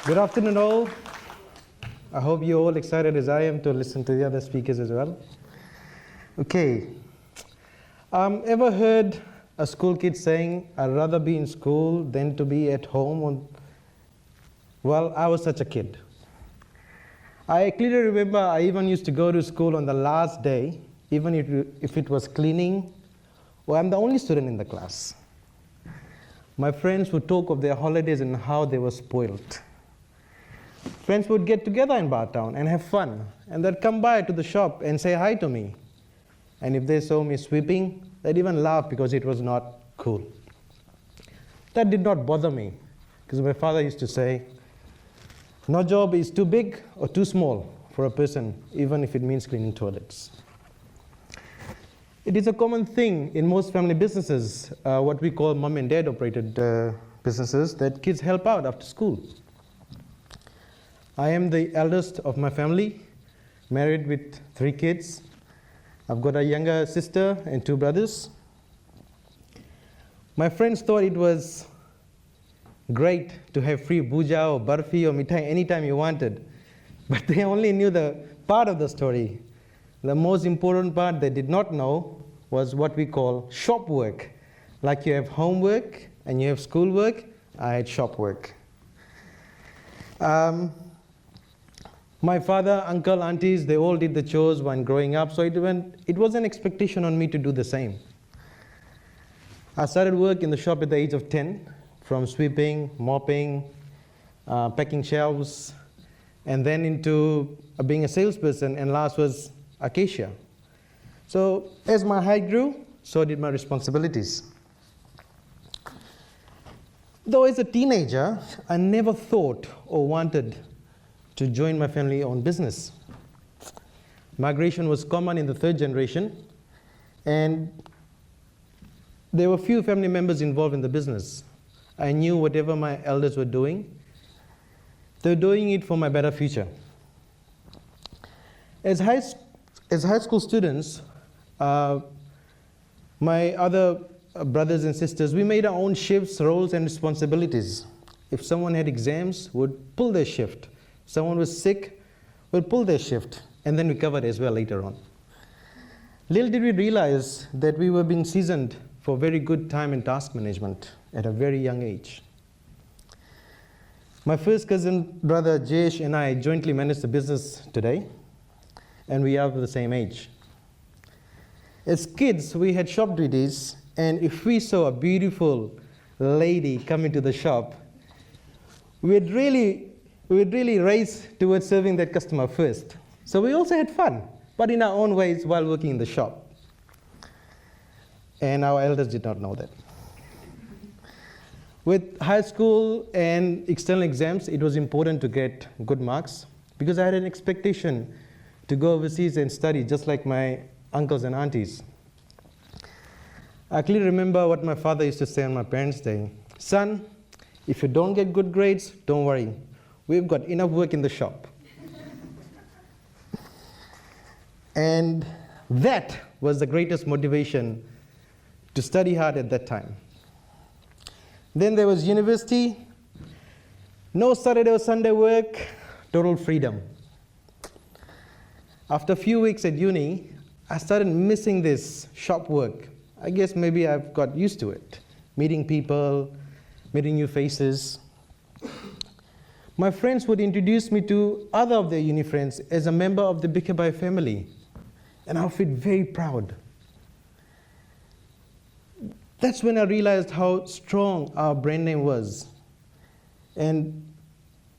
Good afternoon, all. I hope you're all excited as I am to listen to the other speakers as well. Okay. Ever heard a school kid saying, "I'd rather be in school than to be at home"? Well, I was such a kid. I clearly remember I even used to go to school on the last day, even if it was cleaning, or I'm the only student in the class. My friends would talk of their holidays and how they were spoiled. Friends would get together in Bartown and have fun, and they'd come by to the shop and say hi to me. And if they saw me sweeping, they'd even laugh because it was not cool. That did not bother me, because my father used to say, "No job is too big or too small for a person, even if it means cleaning toilets." It is a common thing in most family businesses, what we call mom and dad operated businesses, that kids help out after school. I am the eldest of my family, married with 3 kids. I've got a younger sister and 2 brothers. My friends thought it was great to have free bhuja or barfi or mithai anytime you wanted, but they only knew the part of the story. The most important part they did not know was what we call shop work. Like you have homework and you have schoolwork, I had shop work. My father, uncle, aunties, they all did the chores when growing up, so it was an expectation on me to do the same. I started work in the shop at the age of 10, from sweeping, mopping, packing shelves, and then into being a salesperson, and last was a cashier. So as my height grew, so did my responsibilities. Though as a teenager, I never thought or wanted to join my family-owned business. Migration was common in the 3rd generation, and there were few family members involved in the business. I knew whatever my elders were doing, they were doing it for my better future. As high school students, my other brothers and sisters, we made our own shifts, roles, and responsibilities. If someone had exams, would pull their shift. Someone was sick, we'll pull their shift, and then we covered as well later on. Little did we realize that we were being seasoned for very good time and task management at a very young age. My first cousin brother Jayesh and I jointly manage the business today, and we are the same age. As kids, we had shop duties, and if we saw a beautiful lady come into the shop, we'd really race towards serving that customer first. So we also had fun, but in our own ways while working in the shop. And our elders did not know that. With high school and external exams, it was important to get good marks because I had an expectation to go overseas and study just like my uncles and aunties. I clearly remember what my father used to say on my parents' day. "Son, if you don't get good grades, don't worry. We've got enough work in the shop." And that was the greatest motivation to study hard at that time. Then there was university. No Saturday or Sunday work, total freedom. After a few weeks at uni, I started missing this shop work. I guess maybe I've got used to it. Meeting people, meeting new faces. My friends would introduce me to other of their uni friends as a member of the Bhikabhai family, and I felt very proud. That's when I realized how strong our brand name was. And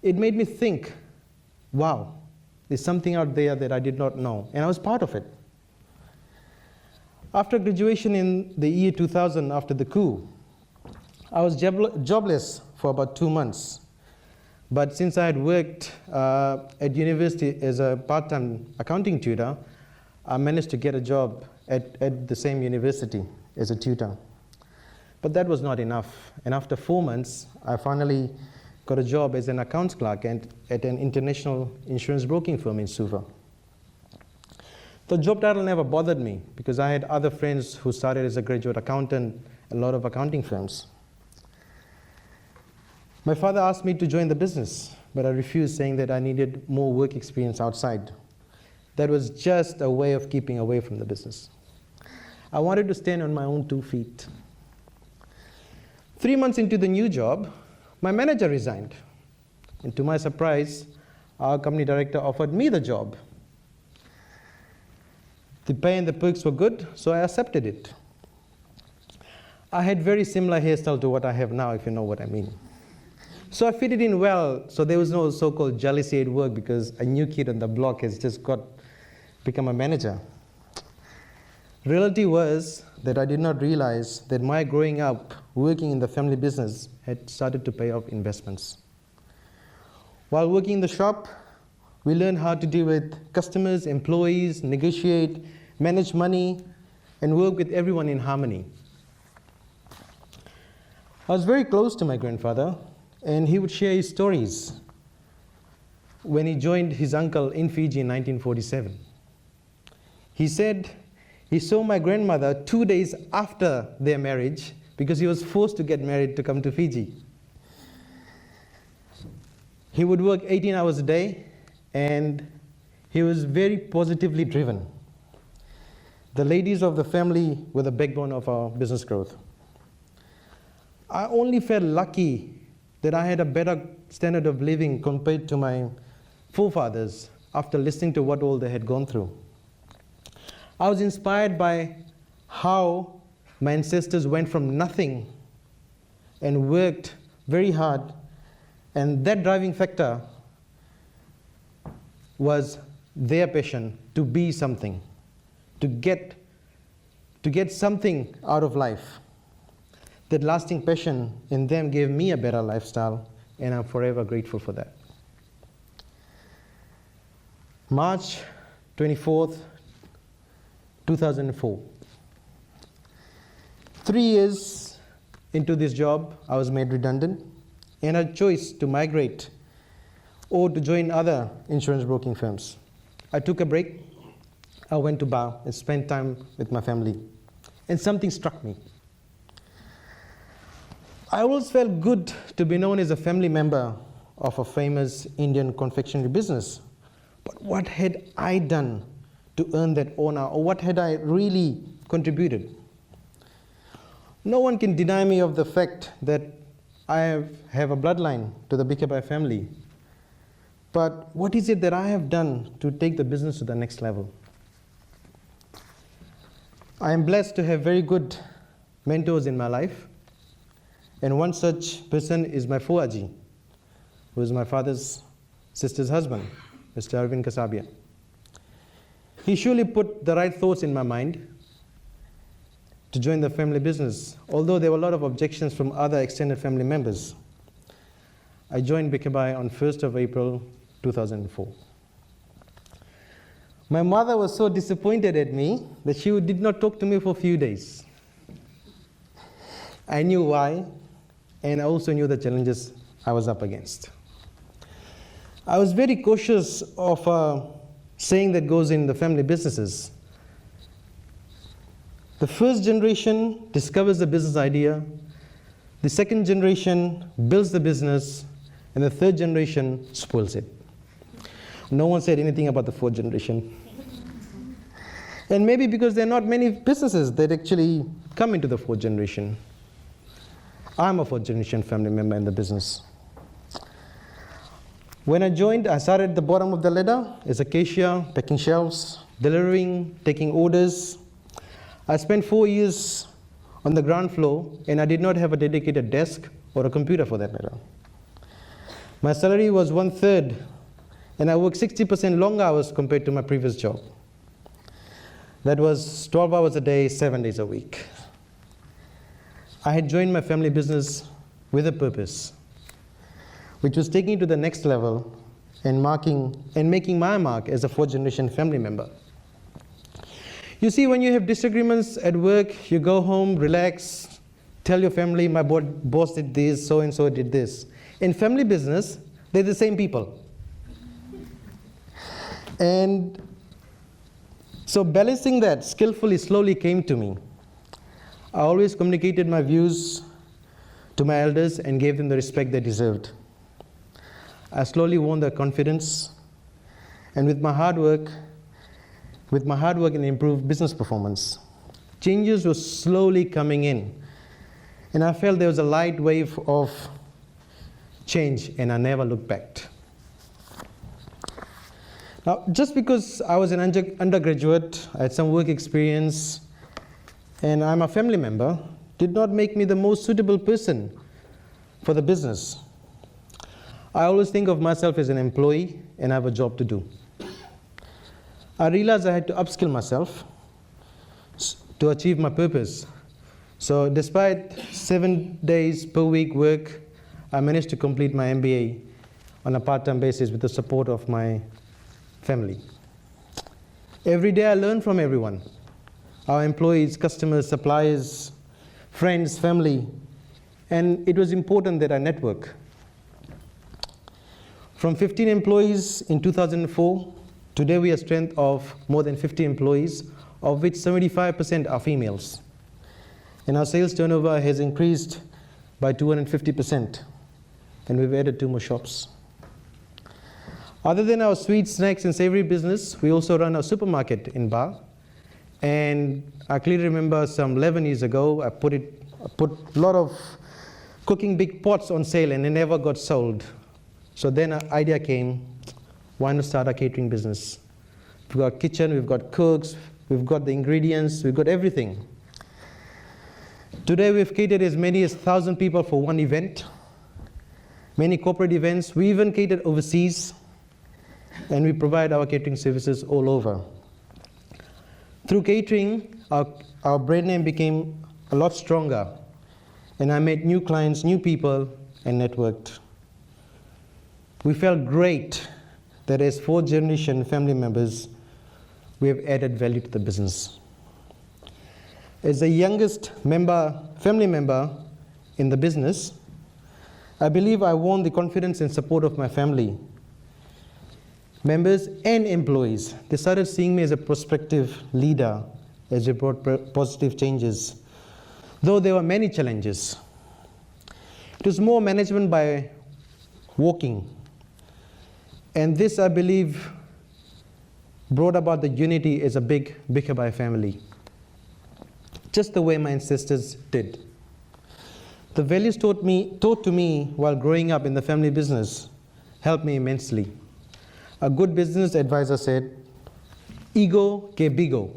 it made me think, wow, there's something out there that I did not know, and I was part of it. After graduation in the year 2000, after the coup, I was jobless for about 2 months. But since I had worked at university as a part-time accounting tutor, I managed to get a job at the same university as a tutor. But that was not enough. And after 4 months, I finally got a job as an accounts clerk at an international insurance broking firm in Suva. The job title never bothered me because I had other friends who started as a graduate accountant at a lot of accounting firms. My father asked me to join the business but I refused, saying that I needed more work experience outside. That was just a way of keeping away from the business. I wanted to stand on my own 2 feet. 3 months into the new job, my manager resigned. And to my surprise, our company director offered me the job. The pay and the perks were good, so I accepted it. I had very similar hairstyle to what I have now, if you know what I mean. So I fitted in well, so there was no so-called jealousy at work because a new kid on the block has just become a manager. Reality was that I did not realize that my growing up working in the family business had started to pay off investments. While working in the shop, we learned how to deal with customers, employees, negotiate, manage money, and work with everyone in harmony. I was very close to my grandfather, and he would share his stories when he joined his uncle in Fiji in 1947. He said he saw my grandmother 2 days after their marriage because he was forced to get married to come to Fiji. He would work 18 hours a day, and he was very positively driven. The ladies of the family were the backbone of our business growth. I only felt lucky that I had a better standard of living compared to my forefathers after listening to what all they had gone through. I was inspired by how my ancestors went from nothing and worked very hard, and that driving factor was their passion to be something, to get something out of life. That lasting passion in them gave me a better lifestyle, and I'm forever grateful for that. March 24th, 2004. 3 years into this job, I was made redundant, and had a choice to migrate or to join other insurance broking firms. I took a break. I went to Bar and spent time with my family, and something struck me. I always felt good to be known as a family member of a famous Indian confectionery business. But what had I done to earn that honor, or what had I really contributed? No one can deny me of the fact that I have a bloodline to the Bhikabhai family. But what is it that I have done to take the business to the next level? I am blessed to have very good mentors in my life. And one such person is my Fuaji, who is my father's sister's husband, Mr. Arvind Kasabia. He surely put the right thoughts in my mind to join the family business, although there were a lot of objections from other extended family members. I joined Bhikabhai on 1st of April 2004. My mother was so disappointed at me that she did not talk to me for a few days. I knew why, and I also knew the challenges I was up against. I was very cautious of a saying that goes in the family businesses. The first generation discovers the business idea, the second generation builds the business, and the third generation spoils it. No one said anything about the fourth generation. And maybe because there are not many businesses that actually come into the fourth generation. I'm a fourth generation family member in the business. When I joined, I started at the bottom of the ladder as a cashier, packing shelves, delivering, taking orders. I spent 4 years on the ground floor, and I did not have a dedicated desk or a computer for that matter. My salary was 1/3, and I worked 60% longer hours compared to my previous job. That was 12 hours a day, 7 days a week. I had joined my family business with a purpose, which was taking it to the next level and making my mark as a fourth generation family member. You see, when you have disagreements at work, you go home, relax, tell your family, my boss did this, so and so did this. In family business, they're the same people. And so balancing that skillfully slowly came to me. I always communicated my views to my elders and gave them the respect they deserved. I slowly won their confidence, and with my hard work and improved business performance, changes were slowly coming in, and I felt there was a light wave of change, and I never looked back. Now, just because I was an undergraduate, I had some work experience, and I'm a family member, did not make me the most suitable person for the business. I always think of myself as an employee and I have a job to do. I realized I had to upskill myself to achieve my purpose. So despite 7 days per week work, I managed to complete my MBA on a part-time basis with the support of my family. Every day I learn from everyone, our employees, customers, suppliers, friends, family, and it was important that I network. From 15 employees in 2004, today we have a strength of more than 50 employees, of which 75% are females. And our sales turnover has increased by 250%, and we've added 2 more shops. Other than our sweet snacks and savory business, we also run a supermarket in Ba. And I clearly remember some 11 years ago, I put a lot of cooking big pots on sale, and they never got sold. So then an idea came, why not start a catering business? We've got kitchen, we've got cooks, we've got the ingredients, we've got everything. Today we've catered as many as 1,000 people for one event, many corporate events. We even catered overseas, and we provide our catering services all over. Through catering, our brand name became a lot stronger, and I met new clients, new people, and networked. We felt great that as 4th generation family members, we have added value to the business. As the youngest family member in the business, I believe I won the confidence and support of my family members and employees. They started seeing me as a prospective leader as we brought positive changes, though there were many challenges. It was more management by walking. And this, I believe, brought about the unity as a big Bhikabhai family, just the way my ancestors did. The values taught to me while growing up in the family business helped me immensely. A good business advisor said, ego que bigo,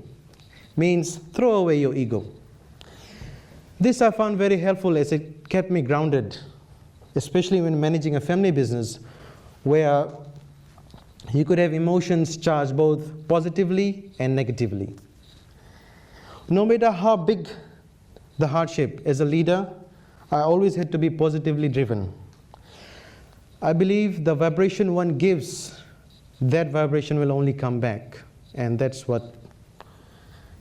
means throw away your ego. This I found very helpful as it kept me grounded, especially when managing a family business where you could have emotions charged both positively and negatively. No matter how big the hardship, as a leader, I always had to be positively driven. I believe the vibration one gives, that vibration will only come back. And that's what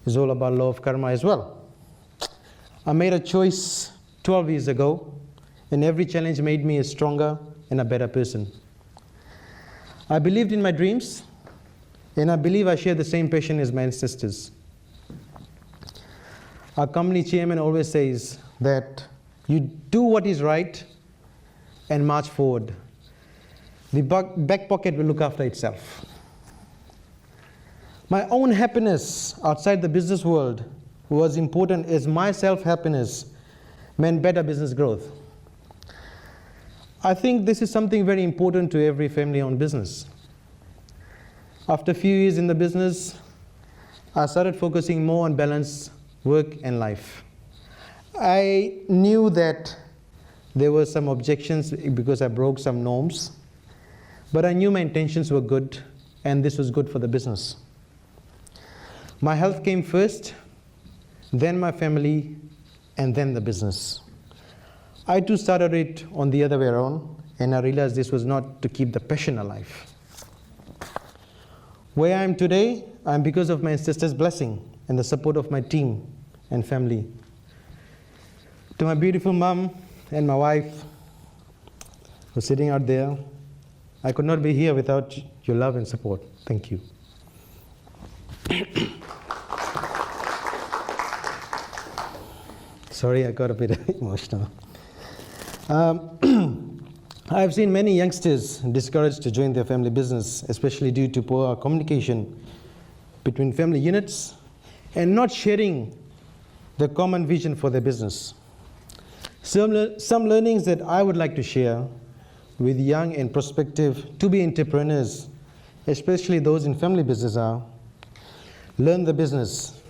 is all about law of karma as well. I made a choice 12 years ago, and every challenge made me a stronger and a better person. I believed in my dreams, and I believe I share the same passion as my ancestors. Our company chairman always says that you do what is right and march forward. The back pocket will look after itself. My own happiness outside the business world was important, as my self-happiness meant better business growth. I think this is something very important to every family-owned business. After a few years in the business, I started focusing more on balance, work and life. I knew that there were some objections because I broke some norms, but I knew my intentions were good, and this was good for the business. My health came first, then my family, and then the business. I too started it on the other way around, and I realized this was not to keep the passion alive. Where I am today, I am because of my ancestors' blessing and the support of my team and family. To my beautiful mom and my wife, who's sitting out there, I could not be here without your love and support. Thank you. Sorry, I got a bit emotional. I've seen many youngsters discouraged to join their family business, especially due to poor communication between family units and not sharing the common vision for their business. Some learnings that I would like to share with young and prospective to-be entrepreneurs, especially those in family business, are: learn the business.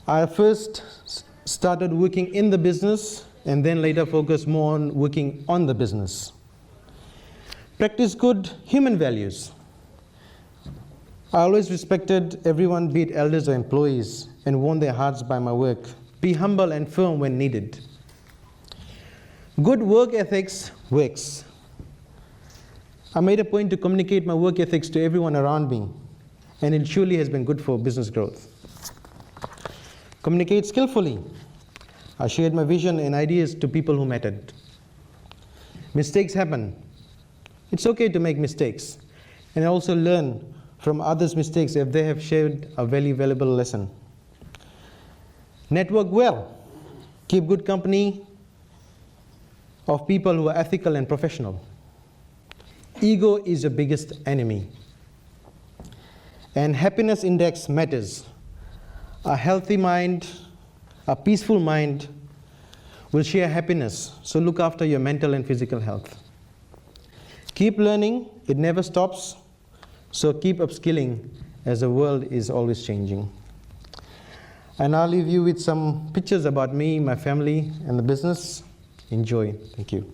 I first started working in the business and then later focused more on working on the business. Practice good human values. I always respected everyone, be it elders or employees, and won their hearts by my work. Be humble and firm when needed. Good work ethics works. I made a point to communicate my work ethics to everyone around me, and it surely has been good for business growth. Communicate skillfully. I shared my vision and ideas to people who mattered. Mistakes happen. It's okay to make mistakes, and I also learn from others' mistakes if they have shared a very valuable lesson. Network well. Keep good company of people who are ethical and professional. Ego is your biggest enemy. And happiness index matters. A healthy mind, a peaceful mind will share happiness, so look after your mental and physical health. Keep learning, it never stops, so keep upskilling as the world is always changing. And I'll leave you with some pictures about me, my family, and the business. Enjoy. Thank you.